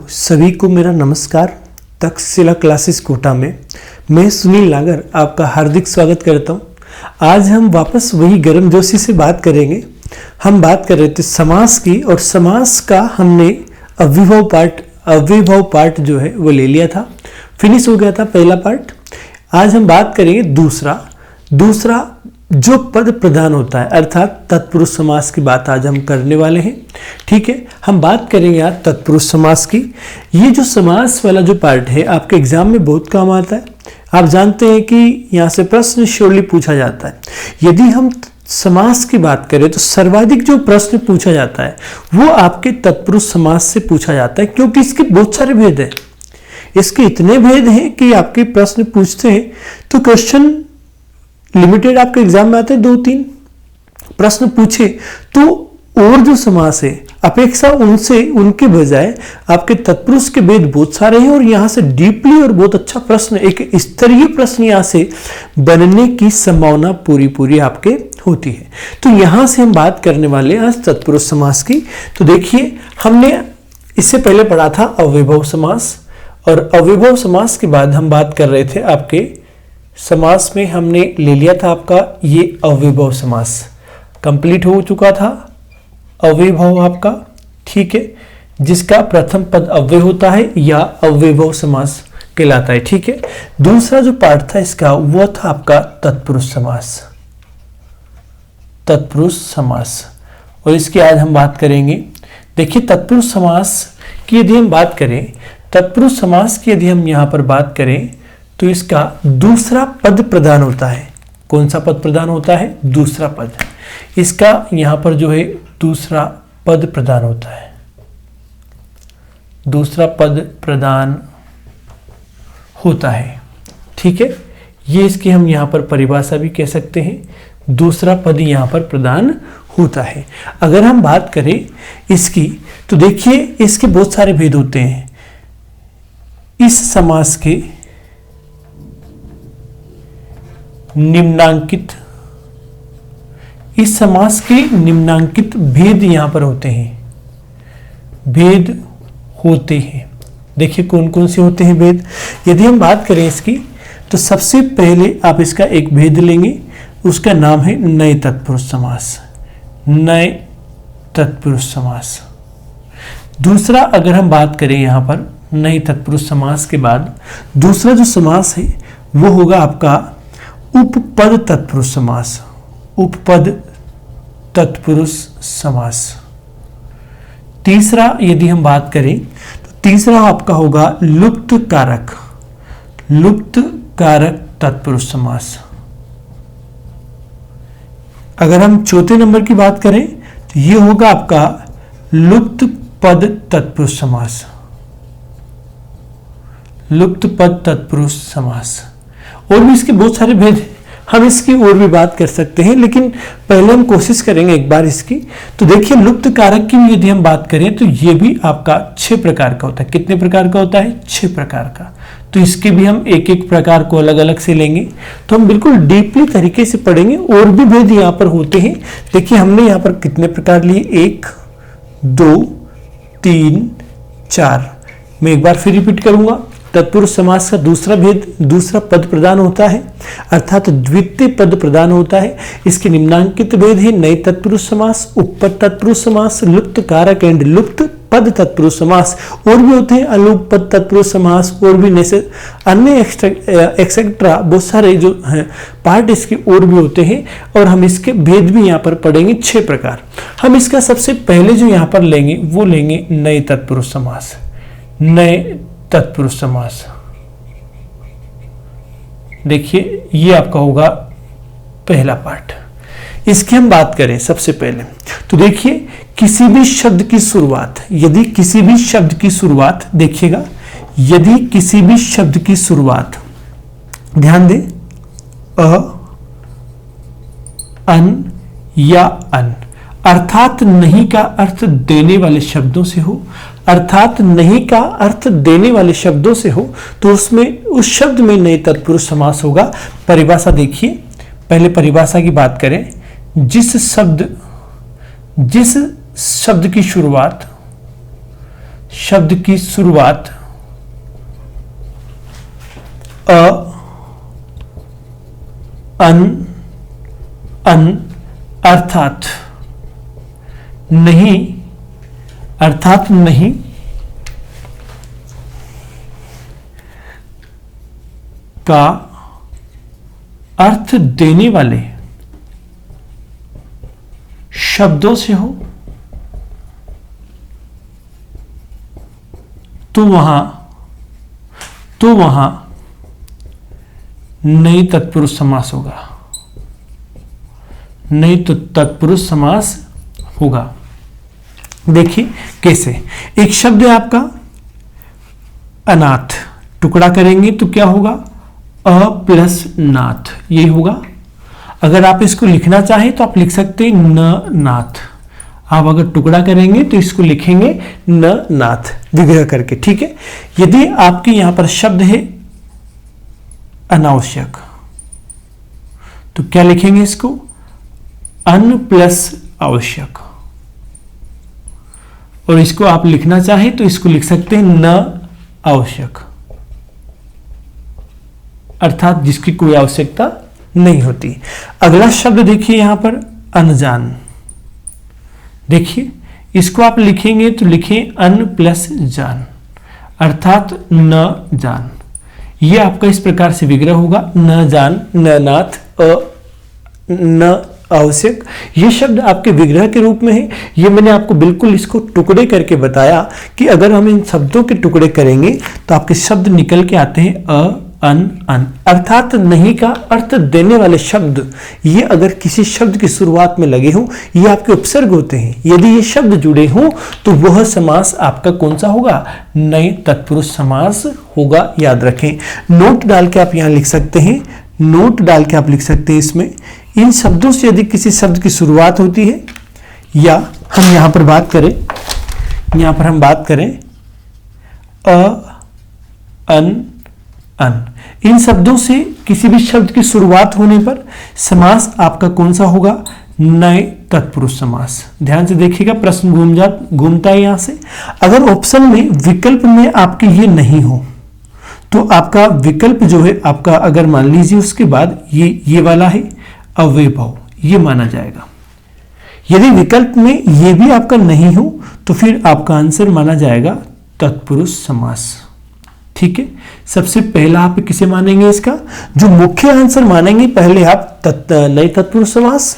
सभी को मेरा नमस्कार। तक्षशिला क्लासेस कोटा में मैं सुनील नागर आपका हार्दिक स्वागत करता हूं। आज हम वापस वही गर्मजोशी से बात करेंगे। हम बात कर रहे थे समास की, और समास का हमने अव्ययभाव पार्ट जो है वो ले लिया था, फिनिश हो गया था पहला पार्ट। आज हम बात करेंगे दूसरा जो पद प्रधान होता है, अर्थात तत्पुरुष समास की बात आज हम करने वाले हैं। ठीक है, हम बात करेंगे आज तत्पुरुष समास की। ये जो समास वाला जो पार्ट है आपके एग्जाम में बहुत काम आता है। आप जानते हैं कि यहाँ से प्रश्न श्योरली पूछा जाता है। यदि हम समास की बात करें तो सर्वाधिक जो प्रश्न पूछा जाता है वो आपके तत्पुरुष समास से पूछा जाता है, क्योंकि इसके बहुत सारे भेद हैं। इसके इतने भेद हैं कि आपके प्रश्न पूछते हैं तो क्वेश्चन लिमिटेड आपके एग्जाम में आते हैं, 2-3 प्रश्न पूछे तो और जो समास है अपेक्षा उनके बजाय आपके तत्पुरुष के भेद बहुत सारे हैं, और यहां से डीपली और बहुत अच्छा प्रश्न, एक स्तरीय प्रश्न यहां से बनने की संभावना पूरी आपके होती है। तो यहां से हम बात करने वाले हैं आज तत्पुरुष समास की। तो देखिए, हमने इससे पहले पढ़ा था अव्ययभाव समास, और अव्ययभाव समास के बाद हम बात कर रहे थे आपके समास में हमने ले लिया था आपका ये अव्ययभाव समास कंप्लीट हो चुका था। अव्ययभाव आपका, ठीक है, जिसका प्रथम पद अव्यय होता है या अव्ययभाव समास कहलाता है। ठीक है, दूसरा जो पार्ट था इसका वो था आपका तत्पुरुष समास, और इसकी आज हम बात करेंगे। देखिए, तत्पुरुष समास की यदि हम बात करें, तत्पुरुष समास की यदि हम यहां पर बात करें तो इसका दूसरा पद प्रधान होता है। कौन सा पद प्रधान होता है? दूसरा पद। इसका यहां पर जो है दूसरा पद प्रधान होता है, दूसरा पद प्रधान होता है। ठीक है, ये इसकी हम यहां पर परिभाषा भी कह सकते हैं, दूसरा पद यहां पर प्रदान होता है। अगर हम बात करें इसकी तो देखिए, इसके बहुत सारे भेद होते हैं। इस समास के निम्नांकित भेद यहां पर होते हैं। देखिए कौन कौन से होते हैं भेद। यदि हम बात करें इसकी तो सबसे पहले आप इसका एक भेद लेंगे, उसका नाम है नए तत्पुरुष समास। दूसरा अगर हम बात करें यहां पर नए तत्पुरुष समास के बाद दूसरा जो समास है वो होगा आपका उपपद तत्पुरुष समास। तीसरा यदि हम बात करें तो तीसरा आपका होगा लुप्त कारक तत्पुरुष समास। अगर हम चौथे नंबर की बात करें तो ये होगा आपका लुप्त पद तत्पुरुष समास। और भी इसके बहुत सारे भेद हैं, हम इसकी और भी बात कर सकते हैं, लेकिन पहले हम कोशिश करेंगे एक बार इसकी। तो देखिए, लुप्त कारक की यदि हम बात करें तो ये भी आपका 6 प्रकार का होता है। कितने प्रकार का होता है? 6 प्रकार का। तो इसके भी हम एक एक प्रकार को अलग अलग से लेंगे, तो हम बिल्कुल डीपली तरीके से पढ़ेंगे। और भी भेद यहाँ पर होते हैं। देखिए, हमने यहाँ पर कितने प्रकार लिए? 1, 2, 3, 4। मैं एक बार फिर रिपीट करूंगा। तत्पुरुष समास का दूसरा भेद, दूसरा पद प्रदान होता है, अर्थात द्वितीय पद प्रदान होता है। इसके निम्नांकित भेद है नए तत्पुरुष समास, उपपद तत्पुरुष समास, लुप्त कारक एंड लुप्त पद तत्पुरुष समास। और भी होते हैं अलुप्त पद तत्पुरुष समास, और भी अन्य एक्सेट्रा बहुत सारे जो हैं पार्ट इसके और भी होते हैं, और हम इसके भेद भी यहाँ पर पढ़ेंगे 6 प्रकार। हम इसका सबसे पहले जो यहाँ पर लेंगे वो लेंगे नए तत्पुरुष समास। देखिए, ये आपका होगा पहला पार्ट। इसकी हम बात करें सबसे पहले तो देखिए, किसी भी शब्द की शुरुआत, देखिएगा, यदि किसी भी शब्द की शुरुआत, ध्यान दें, अन या अन, अर्थात नहीं का अर्थ देने वाले शब्दों से हो, तो उसमें उस शब्द में नए तत्पुरुष समास होगा। परिभाषा देखिए, पहले परिभाषा की बात करें। जिस शब्द की शुरुआत शब्द की शुरुआत अ, अन, अन अर्थात नहीं, अर्थात नहीं का अर्थ देने वाले शब्दों से हो तो वहां नई तत्पुरुष समास होगा, नहीं तो तत्पुरुष समास होगा। देखिए कैसे, एक शब्द है आपका अनाथ, टुकड़ा करेंगे तो क्या होगा, अ प्लस नाथ, ये होगा। अगर आप इसको लिखना चाहें तो आप लिख सकते हैं न नाथ। आप अगर टुकड़ा करेंगे तो इसको लिखेंगे न नाथ, विग्रह करके, ठीक है। यदि आपके यहां पर शब्द है अनावश्यक तो क्या लिखेंगे इसको, अन प्लस आवश्यक। और इसको आप लिखना चाहें तो इसको लिख सकते हैं न आवश्यक, अर्थात जिसकी कोई आवश्यकता नहीं होती। अगला शब्द देखिए यहां पर अनजान, देखिए इसको आप लिखेंगे तो लिखें अन प्लस जान, अर्थात न जान। ये आपका इस प्रकार से विग्रह होगा, न जान, न नाथ, न आवश्यक। ये शब्द आपके विग्रह के रूप में है। ये मैंने आपको बिल्कुल इसको टुकड़े करके बताया कि अगर हम इन शब्दों के टुकड़े करेंगे तो आपके शब्द निकल के आते हैं अ, अन, अन, अर्थात नहीं का अर्थ देने वाले शब्द। ये अगर किसी शब्द की शुरुआत में लगे हों, ये आपके उपसर्ग होते हैं। यदि ये शब्द जुड़े हों तो वह समास आपका कौन सा होगा, नए तत्पुरुष समास होगा, याद रखें। नोट डाल के आप यहां लिख सकते हैं, नोट डाल के आप लिख सकते हैं इसमें, इन शब्दों से यदि किसी शब्द की शुरुआत होती है, या हम यहां पर बात करें, यहां पर हम बात करें अ, अन, अन, इन शब्दों से किसी भी शब्द की शुरुआत होने पर समास आपका कौन सा होगा, नए तत्पुरुष समास। ध्यान से देखिएगा, प्रश्न घूमता है यहां से। अगर ऑप्शन में विकल्प में आपके ये नहीं हो तो आपका विकल्प जो है आपका, अगर मान लीजिए उसके बाद ये वाला है अव्ययभाव, ये माना जाएगा। यदि विकल्प में ये भी आपका नहीं हो तो फिर आपका आंसर माना जाएगा तत्पुरुष समास, ठीक है। सबसे पहला आप किसे मानेंगे, इसका जो मुख्य आंसर मानेंगे, पहले आप नए तत्पुरुष समास,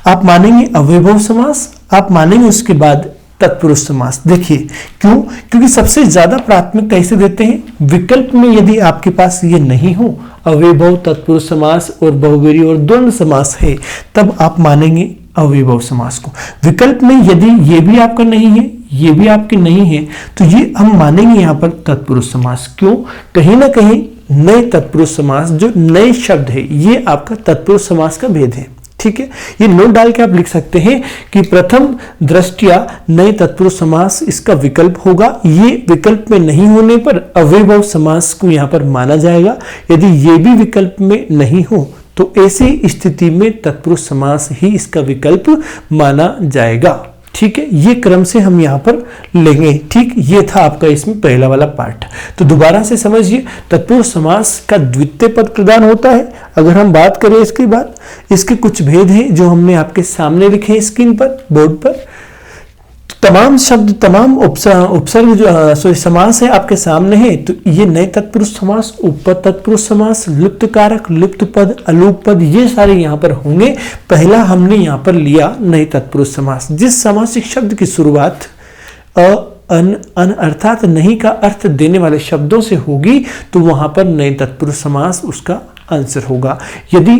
आप मानेंगे अव्ययभाव समास, आप मानेंगे उसके बाद तत्पुरुष समास। देखिए क्यों, क्योंकि सबसे ज्यादा प्राथमिकता इसे देते हैं। विकल्प में यदि आपके पास ये नहीं हो, अव्ययभाव, तत्पुरुष समास और बहुव्रीहि और द्वंद्व समास है, तब आप मानेंगे अव्ययभाव समास को। विकल्प में यदि ये भी आपका नहीं है, ये भी आपके नहीं है, तो ये हम मानेंगे यहां पर तत्पुरुष समास। क्यों, कहीं ना कहीं नए तत्पुरुष समास, जो नए शब्द है, ये आपका तत्पुरुष समास का भेद है, ठीक है। ये नोट डाल के आप लिख सकते हैं कि प्रथम दृष्टया नए तत्पुरुष समास इसका विकल्प होगा। ये विकल्प में नहीं होने पर अव्ययभाव समास को यहां पर माना जाएगा। यदि ये भी विकल्प में नहीं हो तो ऐसी स्थिति में तत्पुरुष समास ही इसका विकल्प माना जाएगा, ठीक है। ये क्रम से हम यहां पर लेंगे, ठीक। ये था आपका इसमें पहला वाला पार्ट। तो दोबारा से समझिए, तत्पुरुष समास का द्वितीय पद प्रदान होता है। अगर हम बात करें इसके बाद, इसके कुछ भेद हैं जो हमने आपके सामने लिखे हैं स्क्रीन पर, बोर्ड पर। तमाम शब्द, तमाम उपसर्ग जो समास है आपके सामने है। तो ये नए तत्पुरुष समास, उप तत्पुरुष समास, लुप्त कारक, लुप्त पद, अलूप पद, ये सारे यहाँ पर होंगे। पहला हमने यहाँ पर लिया नए तत्पुरुष समास। जिस समासिक शब्द की शुरुआत अ, अन, अन अर्थात नहीं का अर्थ देने वाले शब्दों से होगी तो वहां पर नए तत्पुरुष समास उसका आंसर होगा। यदि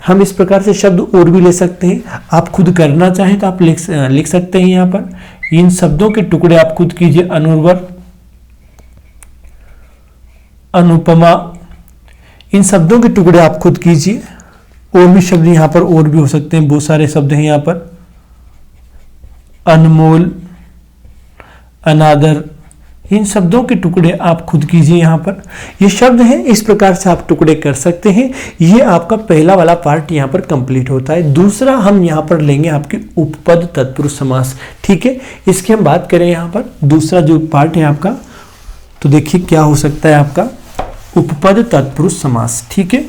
हम इस प्रकार से शब्द और भी ले सकते हैं, आप खुद करना चाहें तो आप लिख सकते हैं यहाँ पर। इन शब्दों के टुकड़े आप खुद कीजिए, अनुर्वर, अनुपमा, इन शब्दों के टुकड़े आप खुद कीजिए। और भी शब्द यहाँ पर और भी हो सकते हैं, बहुत सारे शब्द हैं यहाँ पर। अनमोल, अनादर, इन शब्दों के टुकड़े आप खुद कीजिए। यहाँ पर ये शब्द हैं, इस प्रकार से आप टुकड़े कर सकते हैं। ये आपका पहला वाला पार्ट यहाँ पर कंप्लीट होता है। दूसरा हम यहाँ पर लेंगे आपके उपपद तत्पुरुष समास। ठीक है, इसकी हम बात करें यहाँ पर दूसरा जो पार्ट है आपका, तो देखिए क्या हो सकता है आपका उपपद तत्पुरुष समास। ठीक है,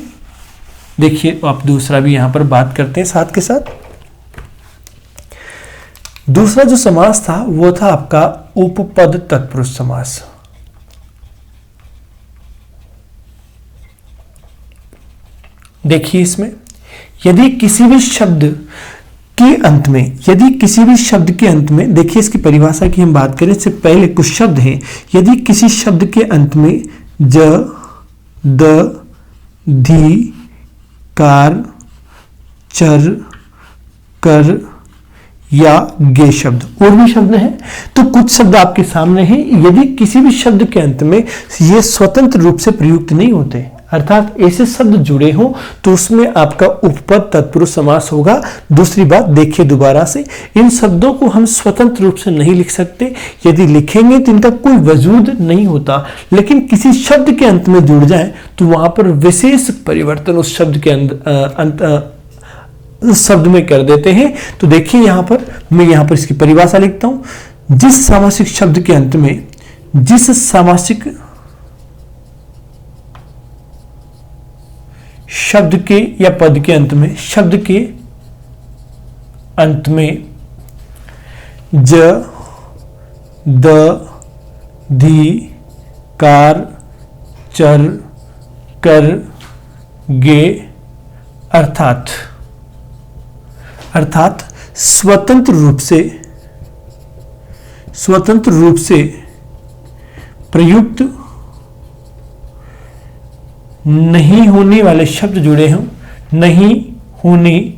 देखिए आप दूसरा भी यहाँ पर बात करते हैं साथ के साथ। दूसरा जो समास था वो था आपका उपपद तत्पुरुष समास। देखिए इसमें यदि किसी भी शब्द के अंत में, यदि किसी भी शब्द के अंत में, देखिए इसकी परिभाषा की हम बात करें इससे पहले कुछ शब्द हैं। यदि किसी शब्द के अंत में ज, द, धी, कार, चर, कर या गे शब्द और भी शब्द हैं, तो कुछ शब्द आपके सामने हैं। यदि किसी भी शब्द के अंत में ये स्वतंत्र रूप से प्रयुक्त नहीं होते, अर्थात ऐसे शब्द जुड़े हों, तो उसमें आपका उपपद तत्पुरुष समास होगा। दूसरी बात देखिए दोबारा से, इन शब्दों को हम स्वतंत्र रूप से नहीं लिख सकते। यदि लिखेंगे तो इनका कोई वजूद नहीं होता, लेकिन किसी शब्द के अंत में जुड़ जाए तो वहां पर विशेष परिवर्तन उस शब्द के उस शब्द में कर देते हैं। तो देखिए यहां पर मैं यहां पर इसकी परिभाषा लिखता हूं। जिस सामासिक शब्द के अंत में, जिस सामासिक शब्द के या पद के अंत में, शब्द के अंत में ज, द, धी, कार, चर, कर, गे अर्थात स्वतंत्र रूप से प्रयुक्त नहीं होने वाले शब्द जुड़े हों, नहीं होने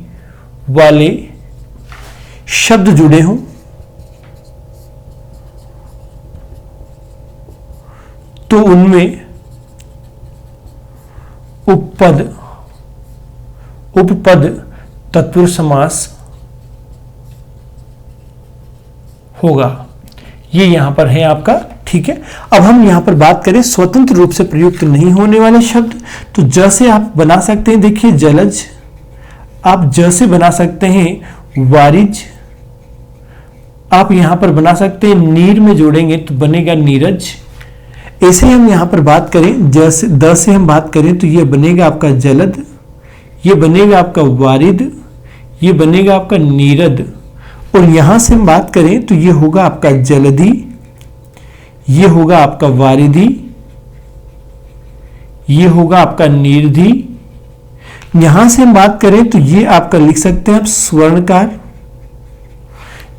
वाले शब्द जुड़े हों, तो उनमें उपपद तत्पुरुष समास होगा। ये यहां पर है आपका। ठीक है, अब हम यहां पर बात करें स्वतंत्र रूप से प्रयुक्त नहीं होने वाले शब्द, तो ज से आप बना सकते हैं, देखिए जलज, आप ज से बना सकते हैं वारिज, आप यहां पर बना सकते हैं नीर में जोड़ेंगे तो बनेगा नीरज। ऐसे हम यहां पर बात करें ज से, द से हम बात करें तो यह बनेगा आपका जलद, ये बनेगा आपका वारिद, ये बनेगा आपका नीरद। और यहां से हम बात करें तो ये होगा आपका जलधि, ये होगा आपका वारिधि, ये होगा आपका नीरधि। यहां से हम बात करें तो ये आपका लिख सकते हैं आप स्वर्णकार,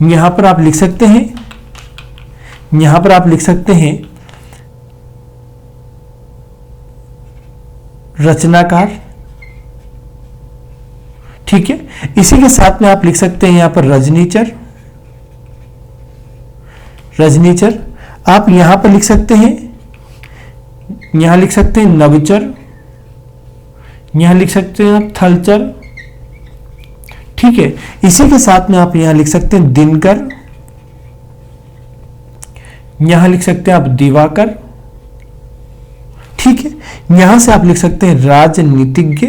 यहां पर आप लिख सकते हैं, यहां पर आप लिख सकते हैं रचनाकार। ठीक है, इसी के साथ में आप लिख सकते हैं यहां पर रजनीचर, आप यहां पर लिख सकते हैं, यहां लिख सकते हैं नवचर, यहां लिख सकते हैं आप थलचर। ठीक है, इसी के साथ में आप यहां लिख सकते हैं दिनकर, यहां लिख सकते हैं आप दिवाकर। ठीक है, यहां से आप लिख सकते हैं राजनीतिज्ञ,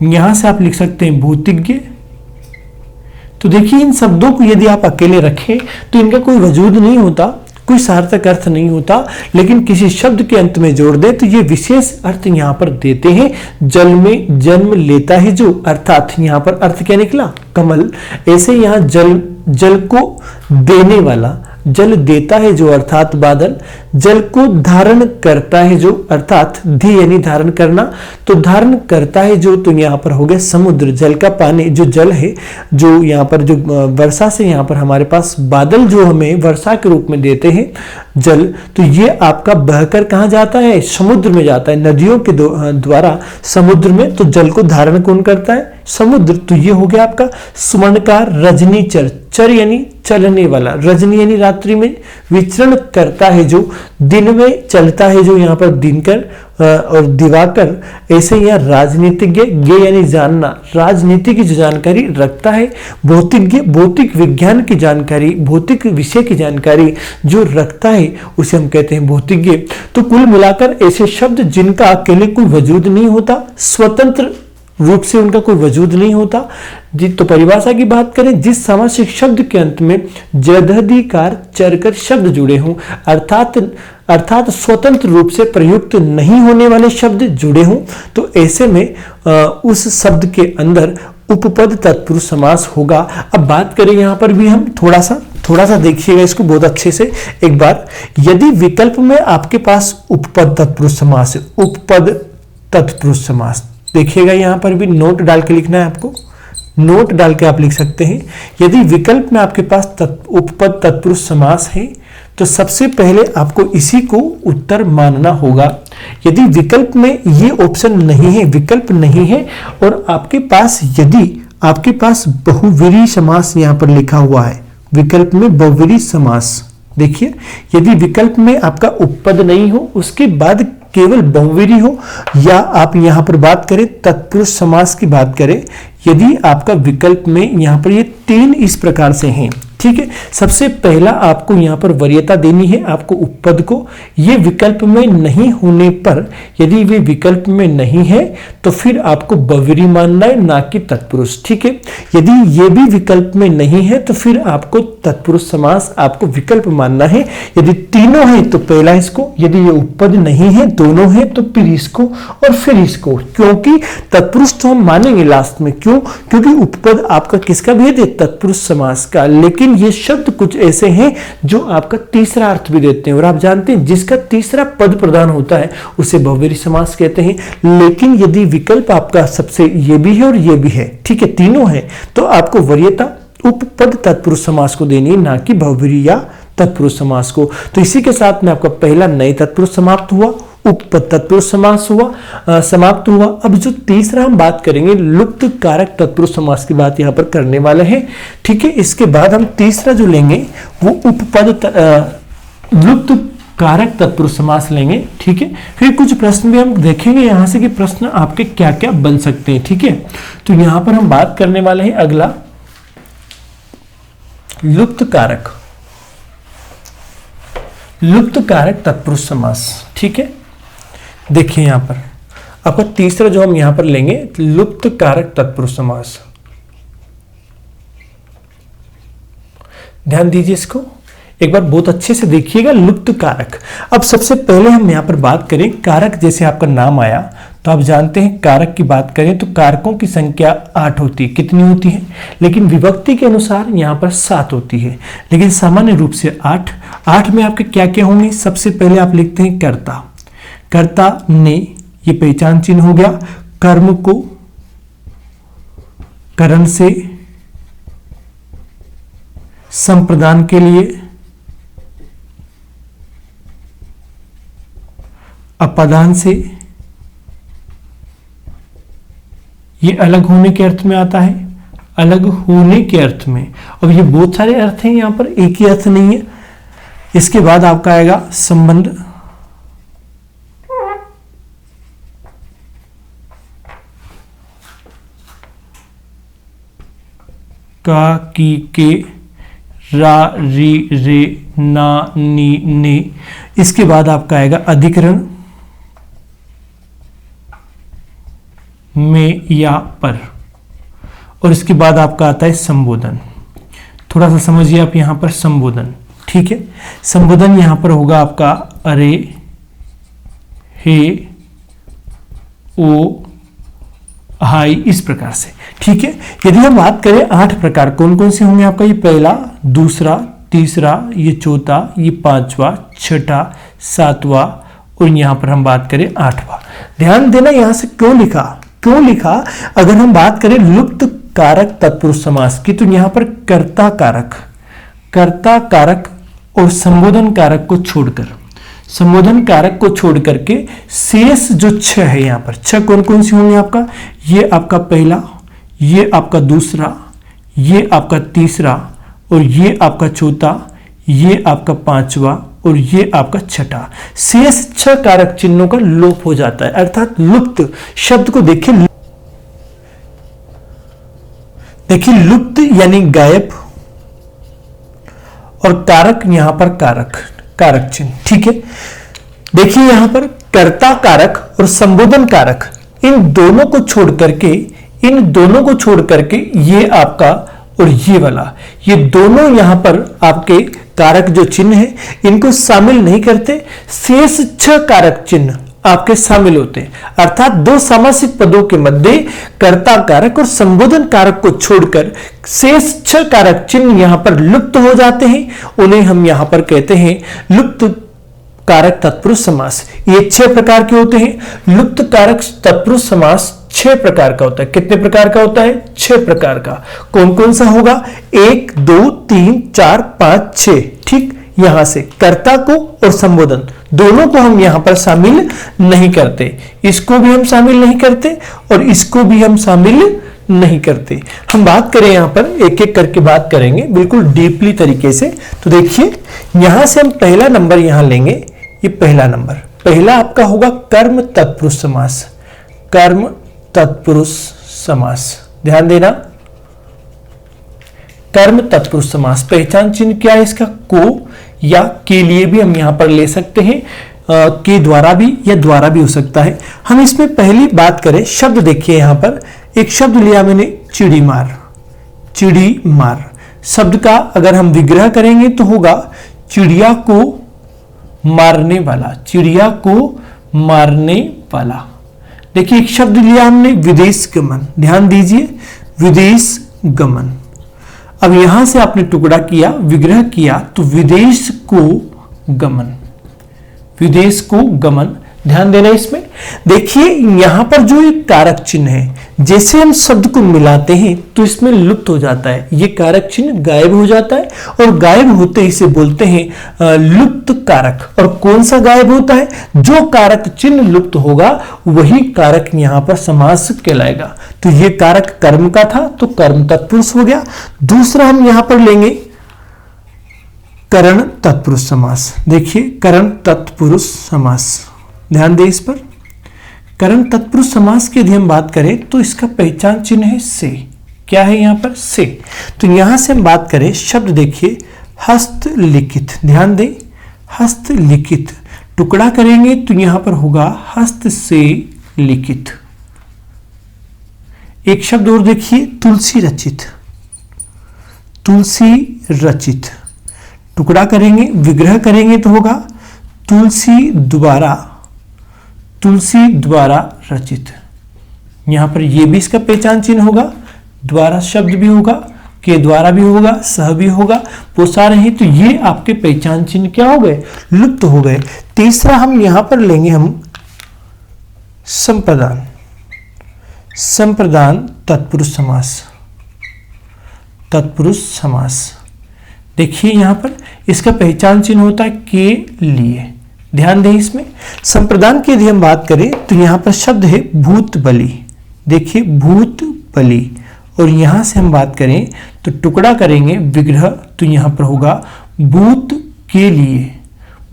यहां से आप लिख सकते हैं भूतिज्ञ। तो देखिए इन शब्दों को यदि आप अकेले रखें तो इनका कोई वजूद नहीं होता, कोई सार्थक अर्थ नहीं होता, लेकिन किसी शब्द के अंत में जोड़ दे तो ये विशेष अर्थ यहां पर देते हैं। जल में जन्म लेता है जो, अर्थात यहां पर अर्थ क्या निकला, कमल। ऐसे यहां जल को देने वाला, जल देता है जो अर्थात बादल, जल को धारण करता है जो अर्थात धी यानी धारण करना, तो धारण करता है जो, तो यहाँ पर हो गया समुद्र। जल का पानी जो जल है, जो यहाँ पर जो वर्षा से यहाँ पर हमारे पास बादल जो हमें वर्षा के रूप में देते हैं जल, तो ये आपका बहकर कहाँ जाता है, समुद्र में जाता है, नदियों के द्वारा समुद्र में। तो जल को धारण कौन करता है, समुद्र। तो ये हो गया आपका स्वर्णकार रजनीचर, चर यानी चलने वाला, रजनी यानी रात्रि में विचरण करता है, जो दिन में चलता है, जो यहाँ पर दिनकर और दिवाकर। ऐसे यहाँ राजनीतिज्ञ, ज्ञ यानी जानना, राजनीति की जो जानकारी रखता है, भौतिज्ञ भौतिक विज्ञान की जानकारी, भौतिक विषय की जानकारी जो रखता है उसे हम कहते हैं भौतिज्ञ। तो कुल मिलाकर ऐसे शब्द जिनका अकेले कोई वजूद नहीं होता, स्वतंत्र रूप से उनका कोई वजूद नहीं होता। तो परिभाषा की बात करें, जिस सामासिक शब्द के अंत में जदधिकार चरकर शब्द जुड़े हों, अर्थात स्वतंत्र रूप से प्रयुक्त नहीं होने वाले शब्द जुड़े हों, तो ऐसे में उस शब्द के अंदर उपपद तत्पुरुष समास होगा। अब बात करें यहाँ पर भी हम थोड़ा सा देखिएगा इसको बहुत अच्छे से एक बार। यदि विकल्प में आपके पास उपपद तत्पुरुष समास है, उपपद तत्पुरुष समास, देखिएगा यहाँ पर भी नोट डाल के लिखना है आपको, नोट डाल के आप लिख सकते हैं। यदि विकल्प में आपके पास उपपद तत्पुरुष समास है तो सबसे पहले आपको इसी को उत्तर मानना होगा। यदि विकल्प में ये ऑप्शन नहीं है, विकल्प नहीं है, और आपके पास यदि आपके पास बहुव्रीहि समास यहाँ पर लिखा हुआ है, विकल्प में बहुव्रीहि समास, देखिए यदि विकल्प में आपका उपपद नहीं हो, उसके बाद केवल बहुव्रीहि हो, या आप यहां पर बात करें तत्पुरुष समास की बात करें, यदि आपका विकल्प में यहां पर ये तीन इस प्रकार से हैं, ठीक है। सबसे पहला आपको यहां पर वरीयता देनी है आपको उपपद को। ये विकल्प में नहीं होने पर, यदि वे विकल्प में नहीं है तो फिर आपको बहुव्रीहि मानना है, ना कि तत्पुरुष, ठीक है। यदि ये भी विकल्प में नहीं है तो फिर आपको तत्पुरुष समास आपको विकल्प मानना है। यदि तीनों है तो पहला इसको, यदि ये उपपद नहीं है, दोनों है, तो फिर इसको और फिर इसको, क्योंकि तत्पुरुष तो हम मानेंगे लास्ट में। क्यों? क्योंकि उपपद आपका किसका भेद है? तत्पुरुष समास का। लेकिन ये शब्द कुछ ऐसे हैं जो आपका तीसरा अर्थ भी देते हैं, और आप जानते हैं जिसका तीसरा पद प्रदान होता है उसे बहुव्रीहि समास कहते हैं। लेकिन यदि विकल्प आपका सबसे ये भी है और ये भी है, ठीक है, तीनों है, तो आपको वरीयता उपपद तत्पुरुष समास को देनी है, ना कि बहुव्रीहि या तत्पुरुष समास को। तो इसी के साथ में आपका पहला नए तत्पुरुष समाप्त हुआ, उपपद तत्पुरुष समास हुआ, समाप्त हुआ। अब जो तीसरा हम बात करेंगे, लुप्त कारक तत्पुरुष समास की बात यहाँ पर करने वाले हैं, ठीक है। इसके बाद हम तीसरा जो लेंगे वो उपपद लुप्त कारक तत्पुरुष समास लेंगे, ठीक है। फिर कुछ प्रश्न भी हम देखेंगे यहाँ से कि प्रश्न आपके क्या क्या बन सकते हैं, ठीक है। तो यहाँ पर हम बात करने वाले हैं अगला लुप्त कारक तत्पुरुष समास, ठीक है। देखिए यहां पर आपका तीसरा जो हम यहां पर लेंगे, लुप्त कारक तत्पुरुष समास। ध्यान दीजिए इसको एक बार, बहुत अच्छे से देखिएगा। लुप्त कारक, अब सबसे पहले हम यहां पर बात करें कारक, जैसे आपका नाम आया तो आप जानते हैं कारक की बात करें तो कारकों की संख्या 8 होती है। कितनी होती है? लेकिन विभक्ति के अनुसार यहां पर 7 होती है, लेकिन सामान्य रूप से 8 में आपके क्या क्या होंगे? सबसे पहले आप लिखते हैं कर्ता, कर्ता ने, ये पहचान चिन्ह हो गया। कर्म को करण से, संप्रदान के लिए, अपादान से, ये अलग होने के अर्थ में आता है, अलग होने के अर्थ में। अब ये बहुत सारे अर्थ हैं, यहां पर एक ही अर्थ नहीं है। इसके बाद आपका आएगा संबंध, का, की, के, रा, री, रे, ना, नी, ने। इसके बाद आपका आएगा अधिकरण, में या पर, और इसके बाद आपका आता है संबोधन। थोड़ा सा समझिए आप यहां पर संबोधन, ठीक है। संबोधन यहां पर होगा आपका अरे, हे, ओ, हाई, इस प्रकार से, ठीक है। यदि हम बात करें 8 प्रकार कौन कौन से होंगे आपका, ये पहला, दूसरा, तीसरा, ये चौथा, ये पांचवा, छठा, सातवां, और यहां पर हम बात करें 8वां। ध्यान देना यहां से क्यों लिखा, अगर हम बात करें लुप्त कारक तत्पुरुष समास की तो यहां पर कर्ता कारक और संबोधन कारक को छोड़ करके शेष जो 6 है, यहां पर 6 कौन कौन से होंगे आपका, ये आपका पहला, ये आपका दूसरा, ये आपका तीसरा, और ये आपका चौथा, ये आपका पांचवा और ये आपका छठा। शेष 6 कारक चिन्हों का लोप हो जाता है, अर्थात लुप्त शब्द को देखिए लुप्त यानी गायब, और कारक यहां पर कारक चिन्ह। ठीक है, देखिए यहां पर कर्ता कारक और संबोधन कारक, इन दोनों को छोड़ करके ये आपका और ये वाला, ये दोनों यहां पर आपके कारक जो चिन्ह है इनको शामिल नहीं करते। शेष 6 कारक चिन्ह आपके शामिल होते हैं, अर्थात 2 सामासिक पदों के मध्य कर्ता कारक और संबोधन कारक को छोड़कर शेष 6 कारक चिन्ह यहां पर लुप्त हो जाते हैं। उन्हें हम यहां पर कहते हैं लुप्त कारक तत्पुरुष समास। ये 6 प्रकार के होते हैं। लुप्त कारक तत्पुरुष समास 6 प्रकार का होता है। कितने प्रकार का होता है? 6 प्रकार का। कौन कौन सा होगा? 1 2 3 4 5 6। ठीक, यहां से कर्ता को और संबोधन दोनों को हम यहां पर शामिल नहीं करते, इसको भी हम शामिल नहीं करते और इसको भी हम शामिल नहीं करते। हम बात करें यहां पर एक एक करके बात करेंगे बिल्कुल डीपली तरीके से। तो देखिए यहां से हम पहला नंबर यहां लेंगे। ये पहला नंबर, पहला आपका होगा कर्म तत्पुरुष समास। कर्म तत्पुरुष समास, ध्यान देना, कर्म तत्पुरुष समास। पहचान चिन्ह क्या है इसका? को या के लिए भी हम यहां पर ले सकते हैं, के द्वारा भी या द्वारा भी हो सकता है। हम इसमें पहली बात करें, शब्द देखिए यहां पर एक शब्द लिया मैंने चिड़ी मार। चिड़ी मार शब्द का अगर हम विग्रह करेंगे तो होगा चिड़िया को मारने वाला। चिड़िया को मारने वाला। देखिए एक शब्द लिया हमने विदेश गमन, ध्यान दीजिए विदेश गमन। अब यहां से आपने टुकड़ा किया, विग्रह किया, तो विदेश को गमन। विदेश को गमन, ध्यान देना इसमें। देखिए यहां पर जो एक कारक चिन्ह है, जैसे हम शब्द को मिलाते हैं तो इसमें लुप्त हो जाता है, ये कारक चिन्ह गायब हो जाता है और गायब होते ही इसे बोलते हैं लुप्त कारक। और कौन सा गायब होता है? जो कारक चिन्ह लुप्त होगा वही कारक यहां पर समास कहलाएगा। तो ये कारक कर्म का था तो कर्म तत्पुरुष हो गया। दूसरा हम यहां पर लेंगे करण तत्पुरुष समास। देखिए करण तत्पुरुष समास, ध्यान दें इस पर। करण तत्पुरुष समास की यदि हम बात करें तो इसका पहचान चिन्ह है से। क्या है यहां पर? से। तो यहां से हम बात करें, शब्द देखिए हस्तलिखित, ध्यान दें हस्तलिखित। टुकड़ा करेंगे तो यहां पर होगा हस्त से लिखित। एक शब्द और देखिए तुलसी रचित। तुलसी रचित। टुकड़ा करेंगे, विग्रह करेंगे तो होगा तुलसी द्वारा। तुलसी द्वारा रचित। यहां पर यह भी इसका पहचान चिन्ह होगा, द्वारा शब्द भी होगा, के द्वारा भी होगा, सह भी होगा, वो सारे हैं। तो ये आपके पहचान चिन्ह क्या हो गए? लुप्त हो गए। तीसरा हम यहां पर लेंगे हम संप्रदान। संप्रदान तत्पुरुष समास। तत्पुरुष समास। देखिए यहां पर इसका पहचान चिन्ह होता है के लिए, ध्यान दें इसमें। संप्रदान की यदि हम बात करें तो यहां पर शब्द है भूत बलि। देखिए भूत बलि। और यहां से हम बात करें तो टुकड़ा करेंगे, विग्रह, तो यहां पर होगा भूत के लिए।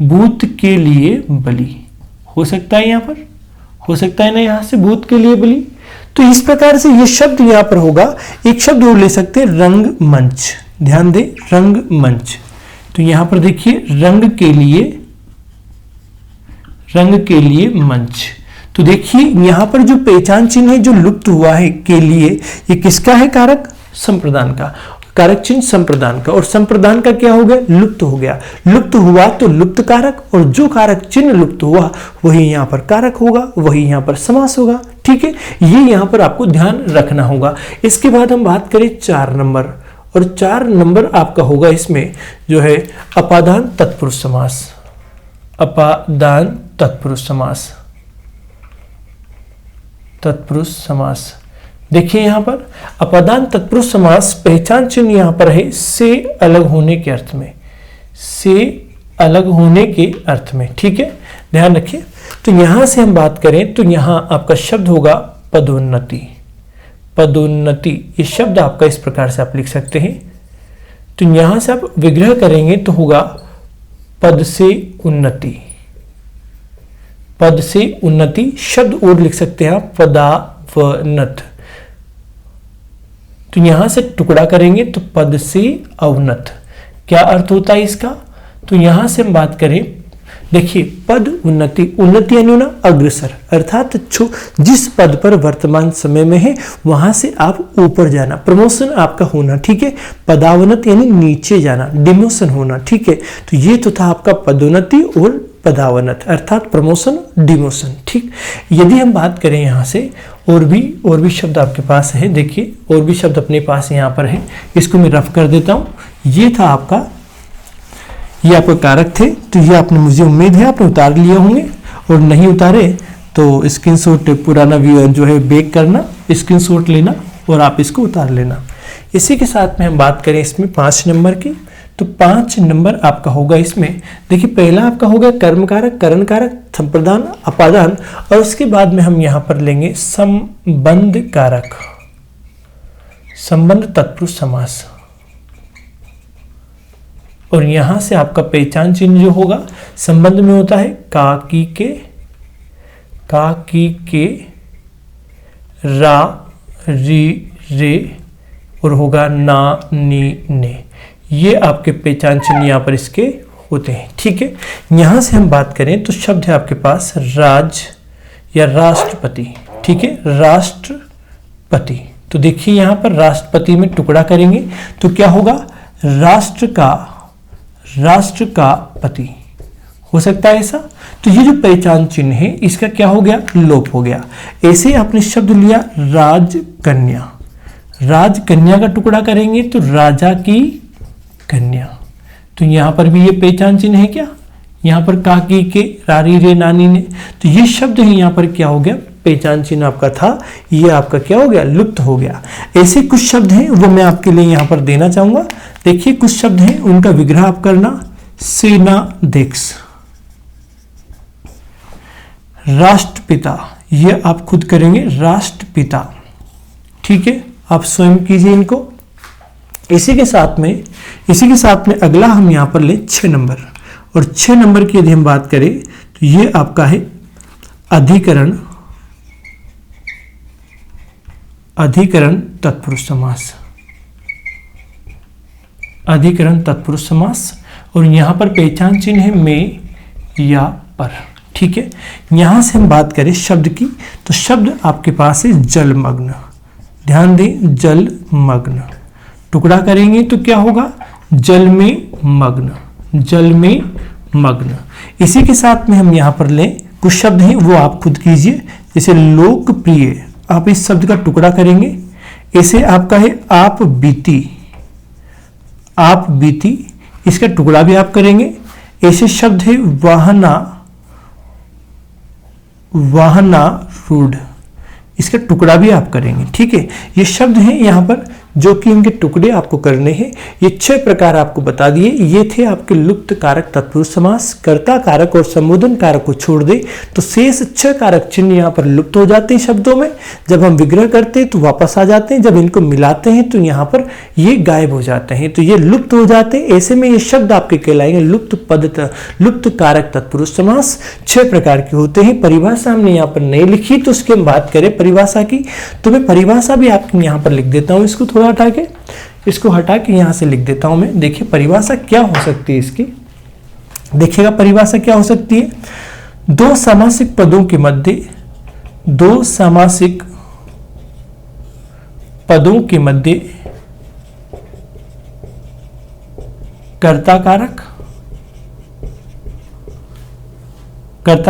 भूत के लिए बलि हो सकता है, यहां पर हो सकता है ना, यहां से भूत के लिए बलि। तो इस प्रकार से ये शब्द यहां पर होगा। एक शब्द और ले सकते हैं रंगमंच, ध्यान दें रंगमंच। तो यहां पर देखिए रंग के लिए मंच। तो देखिए यहां पर जो पहचान चिन्ह है जो लुप्त हुआ है के लिए, ये किसका है? कारक संप्रदान का। कारक चिन्ह संप्रदान का। और संप्रदान का क्या हो गया? लुप्त हो गया। लुप्त हुआ तो लुप्त कारक, और जो कारक चिन्ह लुप्त हुआ वही यहां पर कारक होगा, वही यहां पर समास होगा। ठीक है, ये यहां पर आपको ध्यान रखना होगा। इसके बाद हम बात करें 4 नंबर, और 4 नंबर आपका होगा इसमें जो है अपादान तत्पुरुष समास। अपादान तत्पुरुष समास। तत्पुरुष समास। देखिए यहां पर अपादान तत्पुरुष समास, पहचान चिन्ह यहां पर है से अलग होने के अर्थ में। से अलग होने के अर्थ में, ठीक है, ध्यान रखिए। तो यहां से हम बात करें तो यहां आपका शब्द होगा पदोन्नति। पदोन्नति, ये शब्द आपका इस प्रकार से आप लिख सकते हैं। तो यहां से आप विग्रह करेंगे तो होगा पद से उन्नति, पद से उन्नति। शब्द और लिख सकते हैं आप पदावनत। तो यहां से टुकड़ा करेंगे तो पद से अवनत। क्या अर्थ होता है इसका? तो यहां से हम बात करें, देखिए पद उन्नति, उन्नति यानी ना अग्रसर, अर्थात जिस पद पर वर्तमान समय में है वहां से आप ऊपर जाना, प्रमोशन आपका होना, ठीक है। पदावनत यानी नीचे जाना, डिमोशन होना, ठीक है। तो ये तो था आपका पदोन्नति और पदावनत, अर्थात प्रमोशन डिमोशन, ठीक। यदि हम बात करें यहाँ से और भी शब्द आपके पास है, देखिए और भी शब्द अपने पास यहाँ पर है, इसको मैं रफ कर देता हूँ। ये था आपका, ये आपके कारक थे, तो ये आपने, मुझे उम्मीद है आपने उतार लिए होंगे, और नहीं उतारे तो स्क्रीनशॉट पुराना जो है बैक करना, स्क्रीनशॉट लेना और आप इसको उतार लेना। इसी के साथ में हम बात करें इसमें 5 नंबर की, तो 5 नंबर आपका होगा इसमें, देखिए पहला आपका होगा कर्मकारक, करणकारक, संप्रदान, अपादान, और उसके बाद में हम यहाँ पर लेंगे संबंध कारक, संबंध तत्पुरुष समास। और यहां से आपका पहचान चिन्ह जो होगा संबंध में होता है काकी के रा री रे और होगा ना नी ने। ये आपके पहचान चिन्ह यहाँ पर इसके होते हैं, ठीक है। यहां से हम बात करें तो शब्द है आपके पास राज या राष्ट्रपति, ठीक है, राष्ट्रपति। तो देखिए यहां पर राष्ट्रपति में टुकड़ा करेंगे तो क्या होगा, राष्ट्र का पति हो सकता है ऐसा। तो ये जो पहचान चिन्ह है इसका क्या हो गया, लोप हो गया। ऐसे आपने शब्द लिया राजकन्या, राजकन्या का टुकड़ा करेंगे तो राजा की कन्या। तो यहां पर भी ये पहचान चिन्ह है क्या, यहां पर काकी के रारी रे नानी ने, तो ये शब्द है यहाँ पर क्या हो गया, पहचान चिन्ह आपका था, ये आपका क्या हो गया, लुप्त हो गया। ऐसे कुछ शब्द हैं वो मैं आपके लिए यहाँ पर देना चाहूंगा। देखिए कुछ शब्द हैं उनका विग्रह आप करना, सेनाध्यक्ष, राष्ट्रपिता, ये आप खुद करेंगे राष्ट्रपिता, ठीक है, आप स्वयं कीजिए इनको। इसी के साथ में अगला हम यहाँ पर ले 6 नंबर, और 6 नंबर की यदि हम बात करें तो ये आपका है अधिकरण तत्पुरुष समास, अधिकरण तत्पुरुष समास। और यहां पर पहचान चिन्ह है में या पर, ठीक है। यहां से हम बात करें शब्द की, तो शब्द आपके पास है जलमग्न, ध्यान दें जलमग्न, टुकड़ा करेंगे तो क्या होगा, जल में मग्न, जल में मग्न। इसी के साथ में हम यहां पर लें कुछ शब्द हैं वो आप खुद कीजिए, जैसे लोकप्रिय, आप इस शब्द का टुकड़ा करेंगे। ऐसे आपका है आप बीती, इसका टुकड़ा भी आप करेंगे। ऐसे शब्द है वाहना रूढ़, इसका टुकड़ा भी आप करेंगे, ठीक है। ये शब्द हैं यहाँ पर जो कि इनके टुकड़े आपको करने हैं। ये 6 प्रकार आपको बता दिए, ये थे आपके लुप्त कारक तत्पुरुष समास। कर्ता कारक और संबोधन कारक को छोड़ दे तो शेष 6 कारक चिन्ह यहाँ पर लुप्त हो जाते हैं शब्दों में। जब हम विग्रह करते हैं तो वापस आ जाते हैं, जब इनको मिलाते हैं तो यहाँ पर ये गायब हो जाते हैं, तो ये लुप्त हो जाते हैं। ऐसे में ये शब्द आपके कहलाएंगे लुप्त कारक तत्पुरुष समास। 6 प्रकार के होते हैं। परिभाषा हमने यहाँ पर नहीं लिखी, तो उसकी हम बात करें परिभाषा की, तो मैं परिभाषा भी आपको यहाँ पर लिख देता हूँ, इसको थोड़ा इसको हटा के यहां से लिख देता हूं मैं। देखिए परिभाषा क्या हो सकती है इसकी, देखिएगा परिभाषा क्या हो सकती है, 2 सामासिक पदों के मध्य, 2 सामासिक पदों के मध्य कर्ता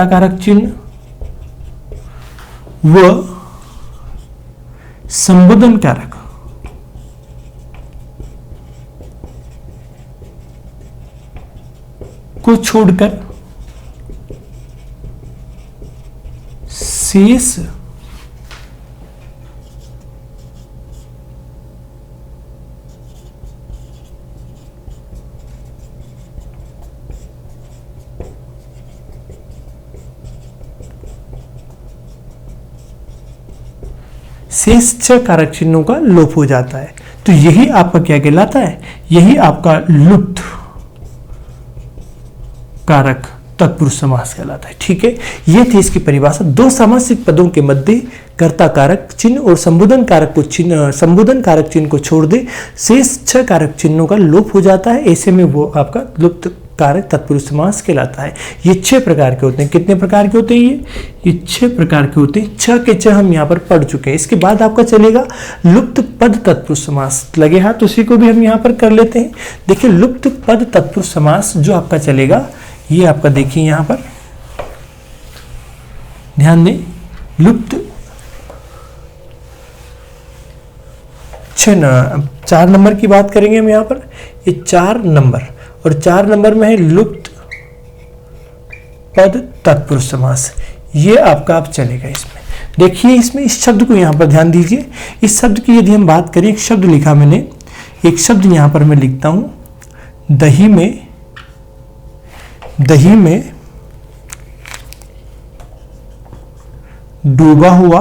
कारक चिन्ह व संबोधन कारक को छोड़कर शेष शेष 6 कारक चिन्हों का लोप हो जाता है। तो यही आपका क्या कहलाता है, यही आपका लुप्त कारक तत्पुरुष समास कहलाता है। ठीक है, ये थी इसकी परिभाषा। दो सामासिक पदों के मध्य कर्ता कारक चिन्ह और संबोधन कारक चिन्ह को छोड़ दे शेष 6 कारक चिन्हों का लोप हो जाता है, ऐसे में वो आपका लुप्त कारक तत्पुरुष समास कहलाता है। ये 6 प्रकार के होते हैं। कितने प्रकार के होते हैं ये 6 प्रकार के होते हैं। 6 के 6 हम यहाँ पर पढ़ चुके हैं। इसके बाद आपका चलेगा लुप्त पद तत्पुरुष समास। लगे हाथ उसी को भी हम यहाँ पर कर लेते हैं। देखिए लुप्त पद तत्पुरुष समास जो आपका चलेगा, ये आपका देखिए यहाँ पर ध्यान दें, लुप्त 4 नंबर की बात करेंगे हम यहाँ पर। ये 4 नंबर और 4 नंबर में है लुप्त पद तत्पुरुष समास। ये आपका आप चलेगा इसमें। देखिए इसमें इस शब्द को यहाँ पर ध्यान दीजिए। इस शब्द की यदि हम बात करें, एक शब्द लिखा मैंने, एक शब्द यहाँ पर मैं लिखता हूं, दही में डूबा हुआ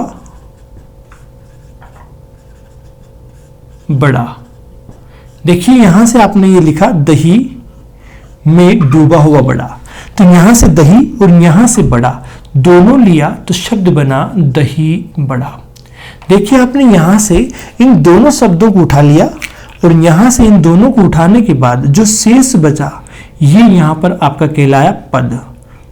बड़ा। देखिए यहां से आपने ये लिखा दही में डूबा हुआ बड़ा, तो यहां से दही और यहां से बड़ा दोनों लिया तो शब्द बना दही बड़ा। देखिए आपने यहां से इन दोनों शब्दों को उठा लिया और यहां से इन दोनों को उठाने के बाद जो शेष बचा ये यहां पर आपका कहलाया पद।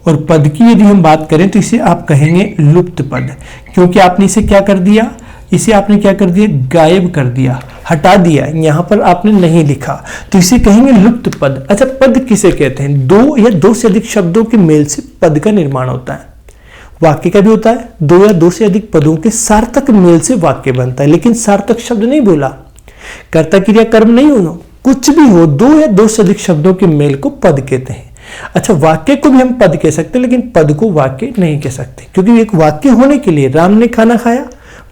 और पद की यदि हम बात करें तो इसे आप कहेंगे लुप्त पद, क्योंकि आपने इसे क्या कर दिया, इसे आपने क्या कर दिया, गायब कर दिया, हटा दिया, यहां पर आपने नहीं लिखा, तो इसे कहेंगे लुप्त पद। अच्छा, पद किसे कहते हैं? 2 या 2 से अधिक शब्दों के मेल से पद का निर्माण होता है। वाक्य का भी होता है, 2 या 2 से अधिक पदों के सार्थक मेल से वाक्य बनता है। लेकिन सार्थक शब्द नहीं बोला, कर्ता क्रिया कर्म नहीं हो, कुछ भी हो, 2 या 2 से अधिक शब्दों के मेल को पद कहते हैं। अच्छा, वाक्य को भी हम पद कह सकते हैं, लेकिन पद को वाक्य नहीं कह सकते, क्योंकि एक वाक्य होने के लिए राम ने खाना खाया,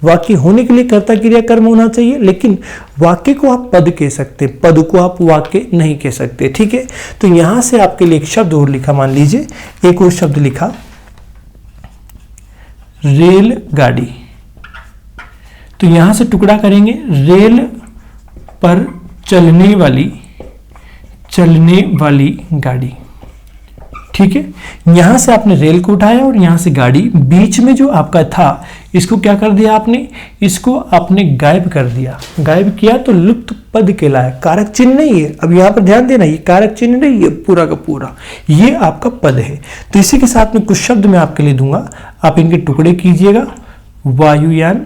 वाक्य होने के लिए कर्ता क्रिया कर्म होना चाहिए, लेकिन वाक्य को आप पद कह सकते, पद को आप वाक्य नहीं कह सकते। ठीक है, तो यहां से आपके लिए एक शब्द और लिखा, मान लीजिए एक और शब्द लिखा, रेलगाड़ी। तो यहां से टुकड़ा करेंगे, रेल पर चलने वाली गाड़ी। ठीक है, यहां से आपने रेल को उठाया और यहां से गाड़ी, बीच में जो आपका था इसको क्या कर दिया आपने, इसको आपने गायब कर दिया। गायब किया तो लुप्त पद कहलाया, कारक चिन्ह नहीं है। अब यहां पर ध्यान देना, ये कारक चिन्ह नहीं है, पूरा का पूरा ये आपका पद है। तो इसी के साथ में कुछ शब्द मैं आपके लिए दूंगा, आप इनके टुकड़े कीजिएगा। वायुयान,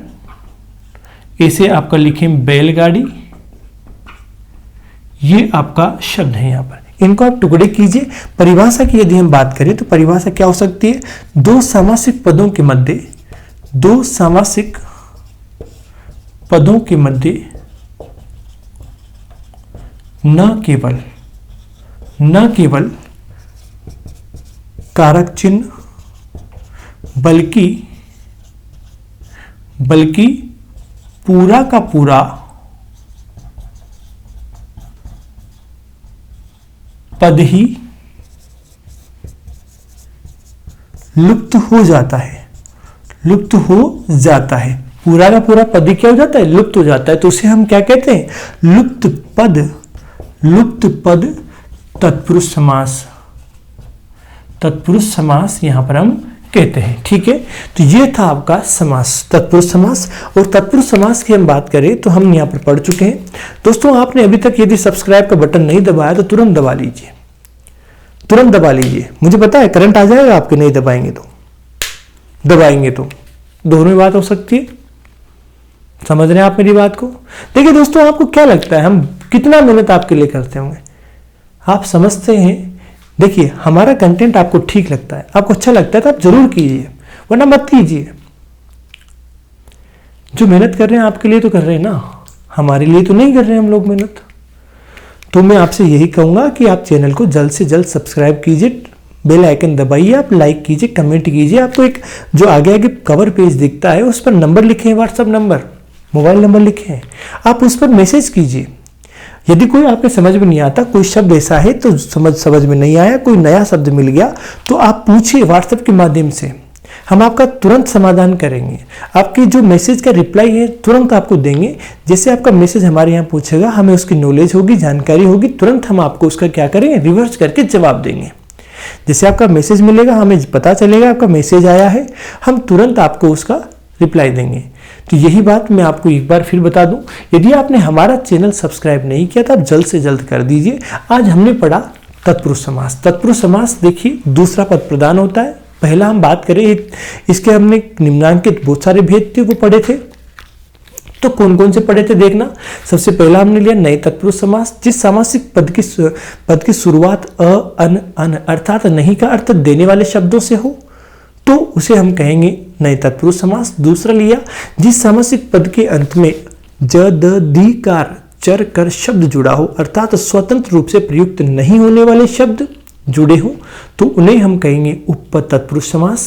ऐसे आपका लिखें बैलगाड़ी, ये आपका शब्द है। यहां पर इनको आप टुकड़े कीजिए। परिभाषा की यदि हम बात करें तो परिभाषा क्या हो सकती है, 2 सामासिक पदों के मध्य, 2 सामासिक पदों के मध्य न केवल कारक चिन्ह बल्कि पूरा का पूरा पद ही लुप्त हो जाता है, लुप्त हो जाता है। पूरा का पूरा पद ही क्या हो जाता है, लुप्त हो जाता है। तो उसे हम क्या कहते हैं, लुप्त पद तत्पुरुष समास, तत्पुरुष समास यहां पर हम कहते हैं। ठीक है, तो ये था आपका समास, तत्पुरुष समास। और तत्पुरुष समास की हम बात करें तो हम यहाँ पर पढ़ चुके हैं। दोस्तों, आपने अभी तक यदि सब्सक्राइब का बटन नहीं दबाया तो तुरंत दबा लीजिए, तुरंत दबा लीजिए। मुझे पता है करंट आ जाएगा आपके, नहीं दबाएंगे तो, दबाएंगे तो दोनों ही बात हो सकती है। समझ रहे हैं आप मेरी बात को? देखिए दोस्तों, आपको क्या लगता है हम कितना मेहनत आपके लिए करते होंगे? आप समझते हैं? देखिए, हमारा कंटेंट आपको ठीक लगता है, आपको अच्छा लगता है तो आप जरूर कीजिए, वरना मत कीजिए। जो मेहनत कर रहे हैं आपके लिए तो कर रहे हैं ना, हमारे लिए तो नहीं कर रहे हैं हम लोग मेहनत। तो मैं आपसे यही कहूंगा कि आप चैनल को जल्द से जल्द सब्सक्राइब कीजिए, बेल आइकन दबाइए, आप लाइक कीजिए, कमेंट कीजिए। आपको एक जो आगे आगे कवर पेज दिखता है उस पर नंबर लिखे हैं, व्हाट्सएप नंबर, मोबाइल नंबर लिखे हैं, आप उस पर मैसेज कीजिए। यदि कोई आपके समझ में नहीं आता, कोई शब्द ऐसा है तो समझ में नहीं आया, कोई नया शब्द मिल गया तो आप पूछिए व्हाट्सएप के माध्यम से। हम आपका तुरंत समाधान करेंगे, आपकी जो मैसेज का रिप्लाई है तुरंत आपको देंगे। जैसे आपका मैसेज हमारे यहाँ पूछेगा, हमें उसकी नॉलेज होगी, जानकारी होगी, तुरंत हम आपको उसका क्या करेंगे, रिवर्स करके जवाब देंगे। जैसे आपका मैसेज मिलेगा, हमें पता चलेगा आपका मैसेज आया है, हम तुरंत आपको उसका रिप्लाई देंगे। तो यही बात मैं आपको एक बार फिर बता दूं, यदि आपने हमारा चैनल सब्सक्राइब नहीं किया तो आप जल्द से जल्द कर दीजिए। आज हमने पढ़ा तत्पुरुष समास। तत्पुरुष समास देखिए दूसरा पद प्रधान होता है। पहला हम बात करें इसके हमने निम्नांकित बहुत सारे भेद थे वो पढ़े थे। तो कौन कौन से पढ़े थे देखना। सबसे पहला हमने लिया नए तत्पुरुष समास, जिस सामासिक पद की शुरुआत अ अन अन अर्थात नहीं का अर्थ देने वाले शब्दों से हो तो उसे हम कहेंगे नए तत्पुरुष समास। दूसरा लिया जिस सामासिक पद के अंत में ज द दी कार चर कर शब्द जुड़ा हो अर्थात स्वतंत्र रूप से प्रयुक्त नहीं होने वाले शब्द जुड़े हो तो उन्हें हम कहेंगे उपपद तत्पुरुष समास।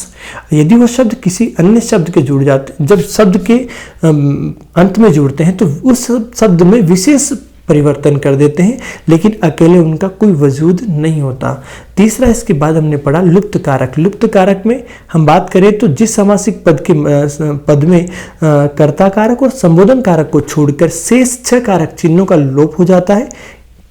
यदि वह शब्द किसी अन्य शब्द के जुड़ जाते, जब शब्द के अंत में जुड़ते हैं तो उस शब्द में विशेष परिवर्तन कर देते हैं, लेकिन अकेले उनका कोई वजूद नहीं होता। तीसरा इसके बाद हमने पढ़ा लुप्त कारक। लुप्त कारक में हम बात करें तो जिस सामासिक पद में कर्ता कारक और संबोधन कारक को छोड़कर शेष 6 कारक चिन्हों का लोप हो जाता है,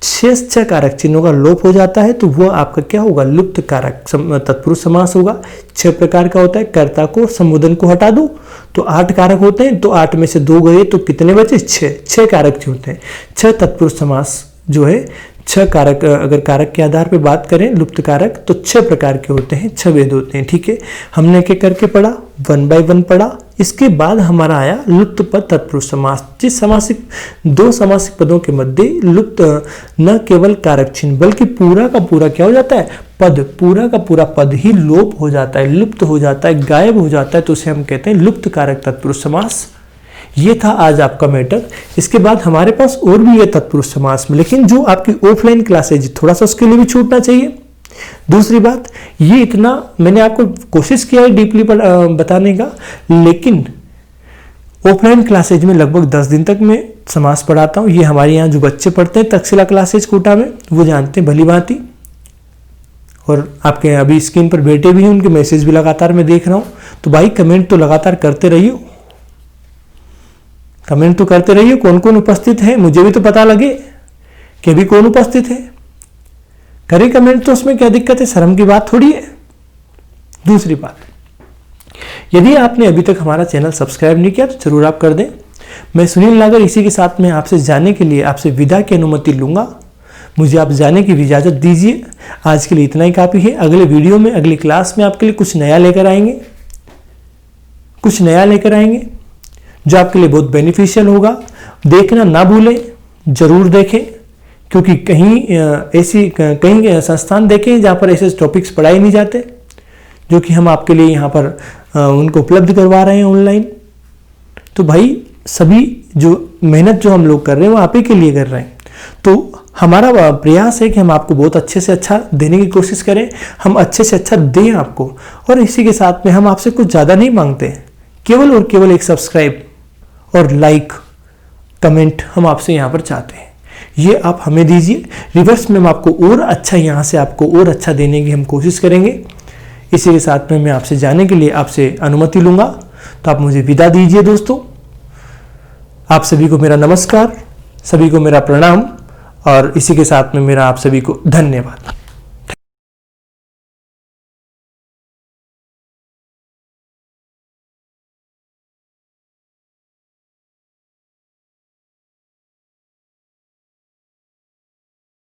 शेष 6 कारक चिन्हों का लोप हो जाता है तो वह आपका क्या होगा, लुप्त कारक तत्पुरुष समास होगा। 6 प्रकार का होता है, कर्ता को संबोधन को हटा दो तो 8 कारक होते हैं, तो 8 में से 2 गए तो कितने बचे, 6 कारक होते हैं। 6 तत्पुरुष समास जो है 6 कारक, अगर कारक के आधार पर बात करें लुप्त कारक तो 6 प्रकार के होते हैं, 6 भेद होते हैं। ठीक है, हमने एक एक करके पढ़ा, 1 बाय 1 पढ़ा। इसके बाद हमारा आया लुप्त पद तत्पुरुष समास। जिस सामासिक 2 सामासिक पदों के मध्य लुप्त न केवल कारक चिन्ह बल्कि पूरा का पूरा क्या हो जाता है, पद, पूरा का पूरा पद ही लोप हो जाता है, लुप्त हो जाता है, गायब हो जाता है, तो उसे हम कहते हैं लुप्त कारक तत्पुरुष समास। ये था आज आपका मैटर। इसके बाद हमारे पास और भी है तत्पुरुष समास में, लेकिन जो आपकी ऑफलाइन क्लासेज थोड़ा सा उसके लिए भी छूटना चाहिए। दूसरी बात, ये इतना मैंने आपको कोशिश किया है डीपली बताने का, लेकिन ऑफलाइन क्लासेज में लगभग 10 दिन तक मैं समास पढ़ाता हूँ। ये हमारे यहाँ जो बच्चे पढ़ते हैं तक्षशिला क्लासेज कोटा में वो जानते हैं भली भांति, और आपके अभी स्क्रीन पर बैठे भी हैं, उनके मैसेज भी लगातार मैं देख रहा हूँ। तो भाई कमेंट तो लगातार करते रहिए, कमेंट तो करते रहिए, कौन कौन उपस्थित है, मुझे भी तो पता लगे कि अभी कौन उपस्थित है। करें कमेंट तो उसमें क्या दिक्कत है, शर्म की बात थोड़ी है। दूसरी बात, यदि आपने अभी तक हमारा चैनल सब्सक्राइब नहीं किया तो जरूर आप कर दें। मैं सुनील नागर इसी के साथ में आपसे जाने के लिए आपसे विदा की अनुमति लूंगा। मुझे आप जाने की इजाजत दीजिए। आज के लिए इतना ही काफी है। अगले वीडियो में, अगली क्लास में आपके लिए कुछ नया लेकर आएंगे, कुछ नया लेकर आएंगे जो आपके लिए बहुत बेनिफिशियल होगा। देखना ना भूलें, जरूर देखें, क्योंकि कहीं संस्थान देखें जहाँ पर ऐसे टॉपिक्स पढ़ाए नहीं जाते, जो कि हम आपके लिए यहाँ पर उनको उपलब्ध करवा रहे हैं ऑनलाइन। तो भाई सभी जो मेहनत जो हम लोग कर रहे हैं वो आप ही के लिए कर रहे हैं। तो हमारा प्रयास है कि हम आपको बहुत अच्छे से अच्छा देने की कोशिश करें, हम अच्छे से अच्छा दें आपको। और इसी के साथ में हम आपसे कुछ ज़्यादा नहीं मांगते, केवल और केवल एक सब्सक्राइब और लाइक कमेंट हम आपसे यहाँ पर चाहते हैं। ये आप हमें दीजिए, रिवर्स में हम आपको और अच्छा, यहाँ से आपको और अच्छा देने की हम कोशिश करेंगे। इसी के साथ में मैं आपसे जाने के लिए आपसे अनुमति लूँगा, तो आप मुझे विदा दीजिए दोस्तों। आप सभी को मेरा नमस्कार, सभी को मेरा प्रणाम, और इसी के साथ में मेरा आप सभी को धन्यवाद।